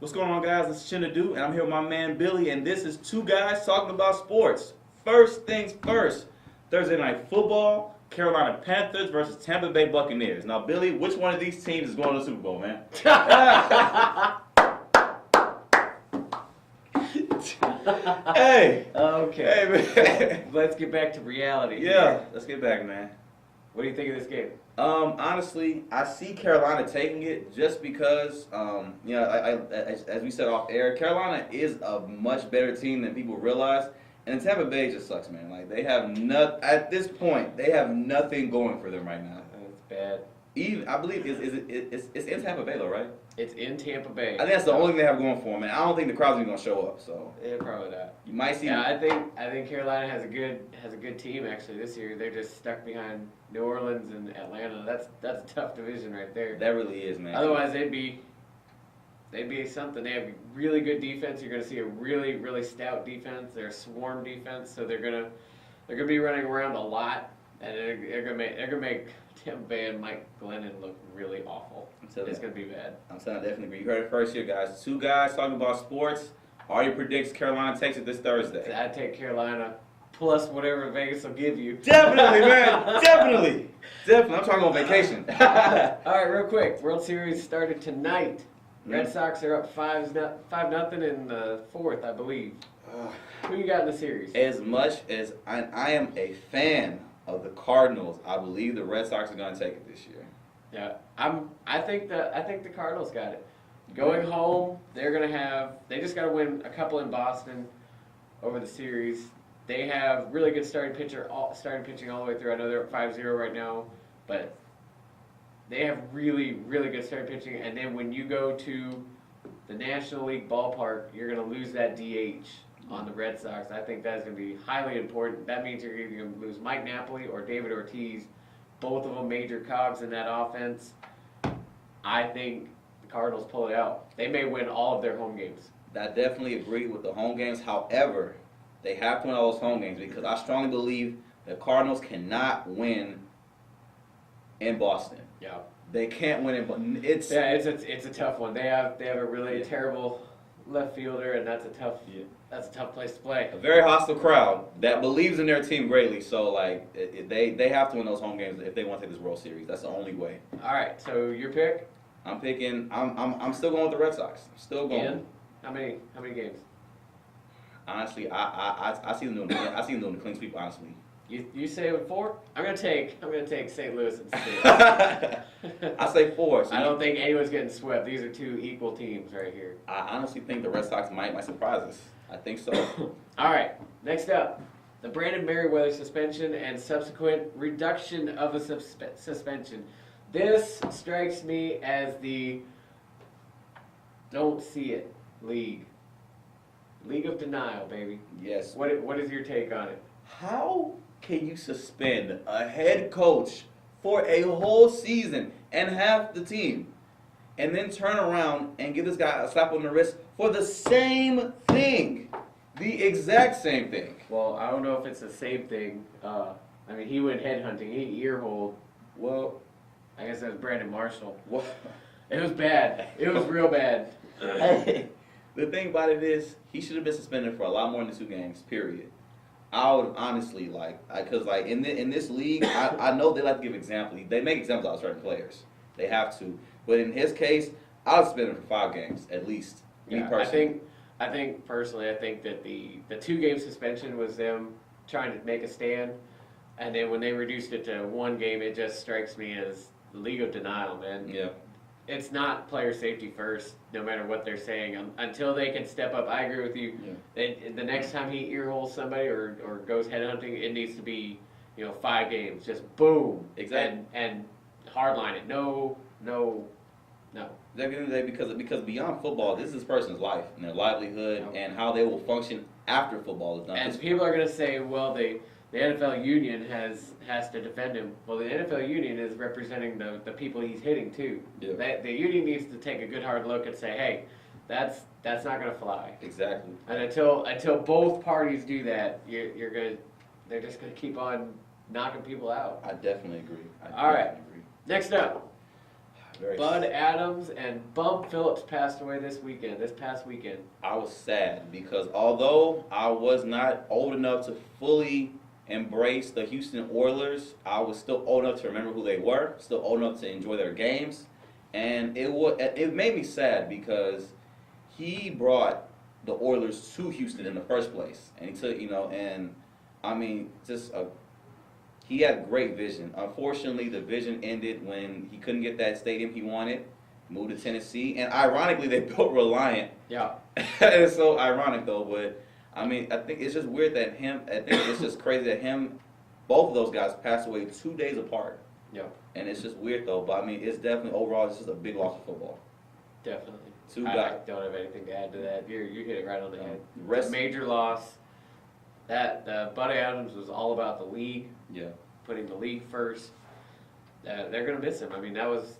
What's going on, guys? It's Chinadu, and I'm here with my man Billy, and this is two guys talking about sports. First things first, Thursday night football, Carolina Panthers versus Tampa Bay Buccaneers. Now, Billy, which one of these teams is going to the Super Bowl, man? Hey. Okay. Hey, man. Let's get back to reality. Yeah, let's get back, man. What do you think of this game? Honestly, I see Carolina taking it just because, as we said off air, Carolina is a much better team than people realize, and Tampa Bay just sucks, man. Like at this point, they have nothing going for them right now. That's bad. Even I believe it's in Tampa Bay though, right? It's in Tampa Bay. I think that's the only thing they have going for them, and I don't think the crowd's even gonna show up. So Yeah, probably not. you might see. Yeah, I think Carolina has a good team actually this year. They're just stuck behind New Orleans and Atlanta. That's a tough division right there. That really is, man. Otherwise, they'd be something. They have really good defense. You're going to see a really stout defense. They're a swarm defense, so they're gonna be running around a lot, and they're gonna make Tampa Bay and Mike Glennon look really awful. It's gonna be bad. I'm saying I definitely agree. You heard it first here, guys. Two guys talking about sports. Ari predicts Carolina takes it this Thursday. I take Carolina plus whatever Vegas will give you. Definitely, man. Definitely. I'm talking on vacation. All right, real quick. World Series started tonight. Red Sox are up 5-0 in the fourth, I believe. Who you got in the series? As much as I am a fan of the Cardinals, I believe the Red Sox are going to take it this year. Yeah, I think the Cardinals got it. Going home, they just got to win a couple in Boston over the series. They have really good starting pitching all the way through. I know they're at 5-0 right now, but they have really good starting pitching. And then when you go to the National League ballpark, you're going to lose that DH on the Red Sox. I think that's going to be highly important. That means you're either going to lose Mike Napoli or David Ortiz, both of them major cogs in that offense. I think the Cardinals pull it out. They may win all of their home games. I definitely agree with the home games. However, they have to win all those home games because I strongly believe the Cardinals cannot win in Boston. Yeah. They can't win in It's a tough one. They have a really terrible left fielder, and that's a tough place to play. a very hostile crowd that believes in their team greatly. So like they have to win those home games if they want to take this World Series. That's the only way. All right. So your pick? I'm picking. I'm still going with the Red Sox. Still going. Again? How many games? Honestly, I see them doing. I see them doing the clean sweep. Honestly. You say with 4? I'm gonna take St. Louis instead. I say 4. So I don't think anyone's getting swept. These are two equal teams right here. I honestly think the Red Sox might surprise us. I think so. All right. Next up, the Brandon Merriweather suspension and subsequent reduction of the suspension. This strikes me as the don't see it league of denial, baby. Yes. What is your take on it? How can you suspend a head coach for a whole season and half the team, and then turn around and give this guy a slap on the wrist for the same thing, the exact same thing? Well, I don't know if it's the same thing. I mean, he went headhunting. He earholed. Well, I guess that was Brandon Marshall. what? It was bad. It was real bad. The thing about it is, he should have been suspended for a lot more than 2 games. Period. I would honestly because in this league, I know they like to give examples. They make examples out of certain players. They have to. But in his case, I would suspend him for 5 games at least. Me Yeah, personally. I think personally, I think that the 2-game suspension was them trying to make a stand, and then when they reduced it to 1 game, it just strikes me as the league of denial, man. Yeah. It's not player safety first, no matter what they're saying. Until they can step up, I agree with you. Yeah. The next time he earholes somebody or goes headhunting, it needs to be 5 games, just boom, Exactly. and hardline it. No. Because beyond football, this is this person's life and their livelihood and how they will function after football is done. And people are going to say, well, the NFL union has to defend him. Well, the NFL union is representing the people he's hitting too. Yeah. The union needs to take a good hard look and say, hey, that's not going to fly. Exactly. And until both parties do that, they're just going to keep on knocking people out. I definitely agree. All right. Next up, Bud Adams and Bum Phillips passed away this past weekend. I was sad because although I was not old enough to fully embrace the Houston Oilers, I was still old enough to remember who they were, still old enough to enjoy their games, and it made me sad because he brought the Oilers to Houston in the first place, and he took and I mean he had great vision. Unfortunately, the vision ended when he couldn't get that stadium he wanted, moved to Tennessee, and ironically, they built Reliant. Yeah. It's so ironic though, but I mean, I think it's just weird that I think it's just crazy that both of those guys passed away 2 days apart. Yeah. And it's just weird though, but I mean, it's definitely overall, it's just a big loss of football. Definitely. Two I guys. don't have anything to add to that. You hit it right on the head. Rest. Major loss. That Bud Adams was all about the league, Yeah. putting the league first. They're gonna miss him. I mean, that's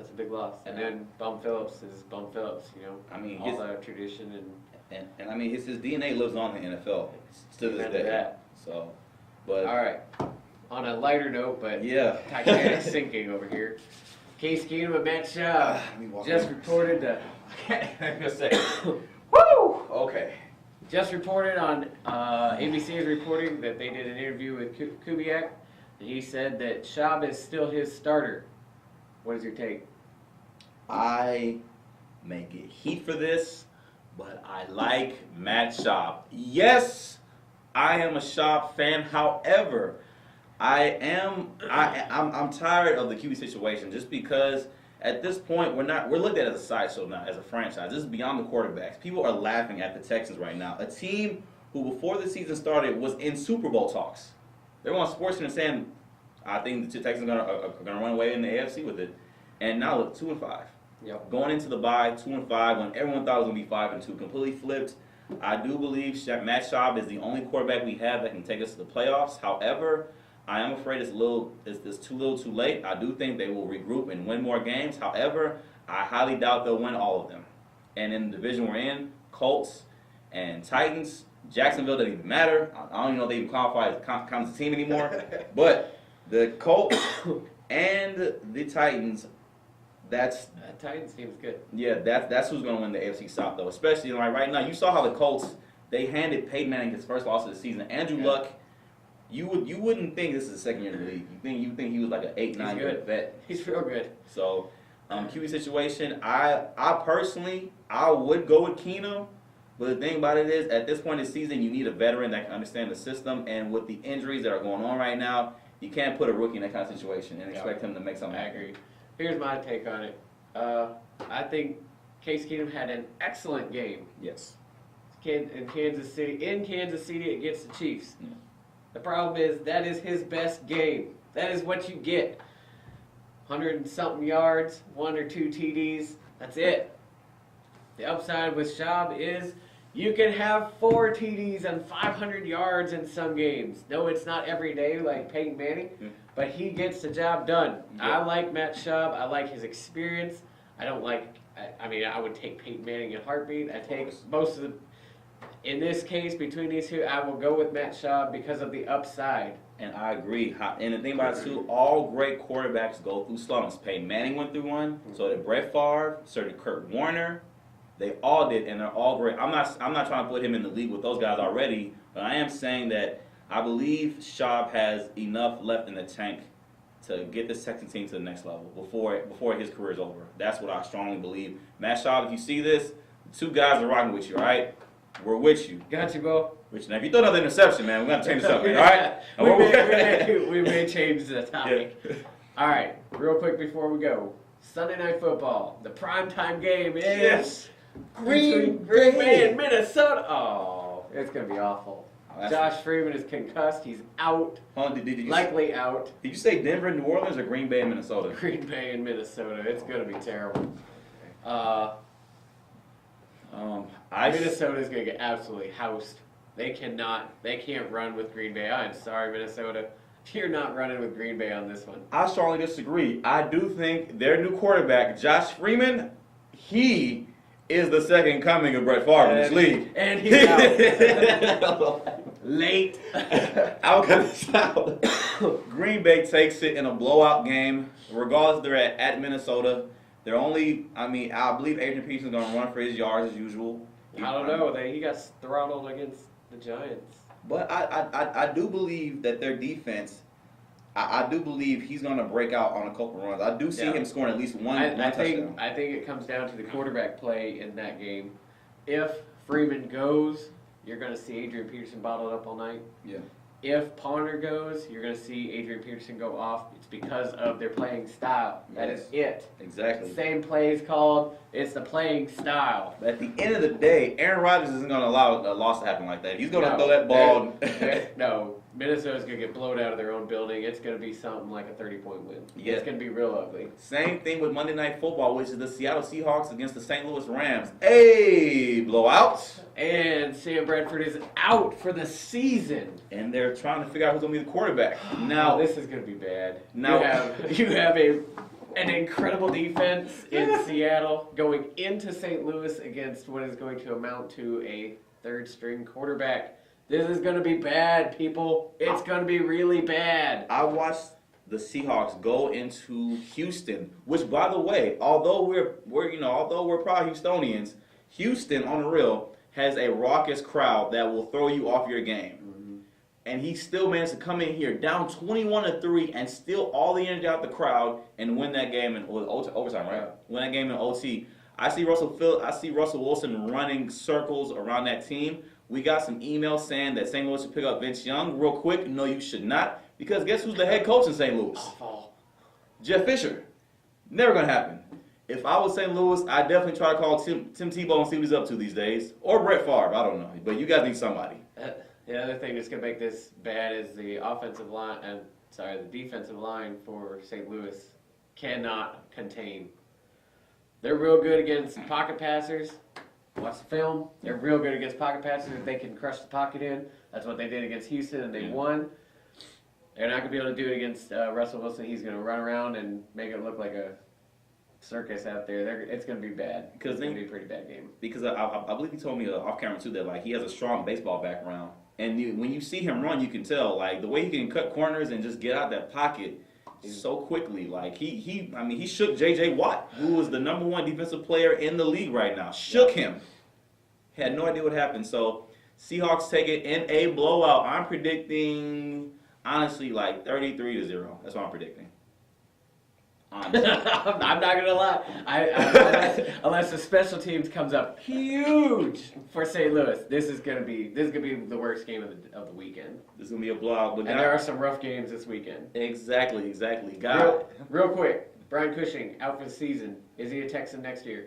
a big loss. And then Bum Phillips is Bum Phillips. I mean, all the tradition and I mean, his DNA lives on in the NFL to this Amen to day. that. So, but all right. On a lighter note, but yeah. Titanic sinking over here. Case Keenum and Matt Schaub just reported to. I'm gonna say, woo! Okay. Just reported on ABC is reporting that they did an interview with Kubiak, and he said that Schaub is still his starter. What is your take? I may get heat for this, but I like Matt Schaub. Yes, I am a Schaub fan. However, I'm tired of the QB situation just because at this point we're looked at as a sideshow now, as a franchise. This is beyond the quarterbacks. People are laughing at the Texans right now. A team who before the season started was in Super Bowl talks. They were on SportsCenter saying, I think the Texans are gonna run away in the AFC with it. And now look, 2-5. Yep. Going into the bye, 2-5, when everyone thought it was gonna be 5-2, completely flipped. I do believe Matt Schaub is the only quarterback we have that can take us to the playoffs. However, I am afraid it's too little too late. I do think they will regroup and win more games. However, I highly doubt they'll win all of them. And in the division we're in, Colts and Titans, Jacksonville doesn't even matter. I don't even know if they even qualify as a team anymore. But the Colts and the Titans, That Titans team is good. yeah, that's who's going to win the AFC South, though. Especially like right now, you saw how the Colts, they handed Peyton Manning his first loss of the season. Andrew Luck, you wouldn't think this is the second year in the league. You think he was like an 8-9 year vet. He's real good. So, QB situation, I personally would go with Keenum, but the thing about it is, at this point in the season, you need a veteran that can understand the system. And with the injuries that are going on right now, you can't put a rookie in that kind of situation and expect him to make something. I agree. Here's my take on it. I think Case Keenum had an excellent game. Yes. In Kansas City against the Chiefs. Yeah. The problem is that is his best game. That is what you get. 100 and something yards, 1 or 2 TDs. That's it. The upside with Schaub is you can have 4 TDs and 500 yards in some games. No, it's not every day like Peyton Manning, but he gets the job done. Yeah. I like Matt Schaub. I like his experience. I would take Peyton Manning in a heartbeat. I take most of the. In this case, between these two, I will go with Matt Schaub because of the upside. And I agree. And the thing about it too, all great quarterbacks go through slumps. Peyton Manning went through one. So did Brett Favre. So did Kurt Warner. They all did, and they're all great. I'm not trying to put him in the league with those guys already, but I am saying that I believe Schaub has enough left in the tank to get this Texans team to the next level before his career is over. That's what I strongly believe. Matt Schaub, if you see this, the 2 guys are rocking with you, all right? We're with you. Got you, Bo. Now, if you throw another interception, man, we're going to change the subject, all right? we may change the topic. Yeah. All right, real quick before we go. Sunday Night Football. The primetime game is Green Bay and Minnesota. Oh, it's going to be awful. Josh Freeman is concussed. He's out. Likely out. Did you say Denver, New Orleans, or Green Bay and Minnesota? Green Bay and Minnesota. It's going to be terrible. Minnesota's going to get absolutely housed. They can't run with Green Bay. I'm sorry, Minnesota. You're not running with Green Bay on this one. I strongly disagree. I do think their new quarterback, Josh Freeman, he is the second coming of Brett Favre in this league. And he's out. Late. Out. Green Bay takes it in a blowout game. regardless, they're at Minnesota. They're only, I believe Adrian Peterson's going to run for his yards as usual. I don't know. He got throttled against the Giants. But I do believe that their defense, I do believe he's going to break out on a couple runs. I do see him scoring at least one touchdown. I think it comes down to the quarterback play in that game. If Freeman goes, you're going to see Adrian Peterson bottled up all night. Yeah. If Ponder goes, you're going to see Adrian Peterson go off. It's because of their playing style. That is it. Exactly. Same plays called. It's the playing style. But at the end of the day, Aaron Rodgers isn't going to allow a loss to happen like that. He's going to throw that ball. No, Minnesota's going to get blown out of their own building. It's going to be something like a 30-point win. Yeah. It's going to be real ugly. Same thing with Monday Night Football, which is the Seattle Seahawks against the St. Louis Rams. Hey, blowout. And Sam Bradford is out for the season. And they're trying to figure out who's going to be the quarterback. Now this is going to be bad. Now you have an incredible defense in Seattle going into St. Louis against what is going to amount to a third-string quarterback. This is going to be bad, people. It's going to be really bad. I watched the Seahawks go into Houston, which, by the way, although we're proud Houstonians, Houston on the real has a raucous crowd that will throw you off your game. And he still managed to come in here down 21-3 and steal all the energy out the crowd and win that game in overtime, right? Yeah. Win that game in OT. I see Russell Wilson running circles around that team. We got some emails saying that St. Louis should pick up Vince Young real quick. No, you should not, because guess who's the head coach in St. Louis? Awful. Jeff Fisher. Never gonna happen. If I was St. Louis, I'd definitely try to call Tim Tebow and see what he's up to these days, or Brett Favre. I don't know, but you guys need somebody. The other thing that's going to make this bad is the defensive line for St. Louis cannot contain. They're real good against pocket passers. Watch the film. They're real good against pocket passers if they can crush the pocket in. That's what they did against Houston, and they won. They're not going to be able to do it against Russell Wilson. He's going to run around and make it look like a circus out there. It's going to be bad. It's going to be a pretty bad game. Because I believe he told me off camera too that like he has a strong baseball background. And when you see him run, you can tell, like, the way he can cut corners and just get out that pocket so quickly. Like, he shook J.J. Watt, who was the #1 defensive player in the league right now. Shook him. Had no idea what happened. So, Seahawks take it in a blowout. I'm predicting, honestly, like 33-0. That's what I'm predicting. Honestly. I'm not gonna lie. Unless the special teams comes up huge for St. Louis, this is gonna be the worst game of the weekend. This is gonna be a blowout. But and there are some rough games this weekend. Exactly. God. Real quick, Brian Cushing out for the season. Is he a Texan next year?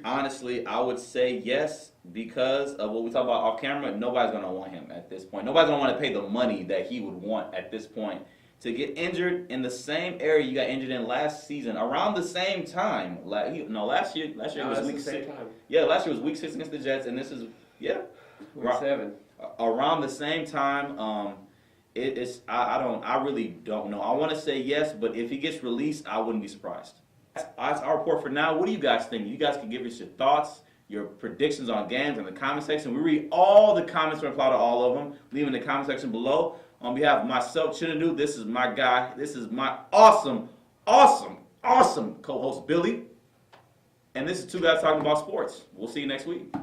Honestly, I would say yes, because of what we talked about off camera. Nobody's gonna want him at this point. Nobody's gonna want to pay the money that he would want at this point. To get injured in the same area you got injured in last season, around the same time. Last year was week 6. Yeah, last year was week 6 against the Jets, and this is week 7. Around the same time. I really don't know. I want to say yes, but if he gets released, I wouldn't be surprised. That's our report for now. What do you guys think? You guys can give us your thoughts, your predictions on games in the comment section. We read all the comments, we reply to all of them. Leave in the comment section below. On behalf of myself, Chinadu, this is my guy. This is my awesome co-host, Billy. And this is Two Guys Talking About Sports. We'll see you next week.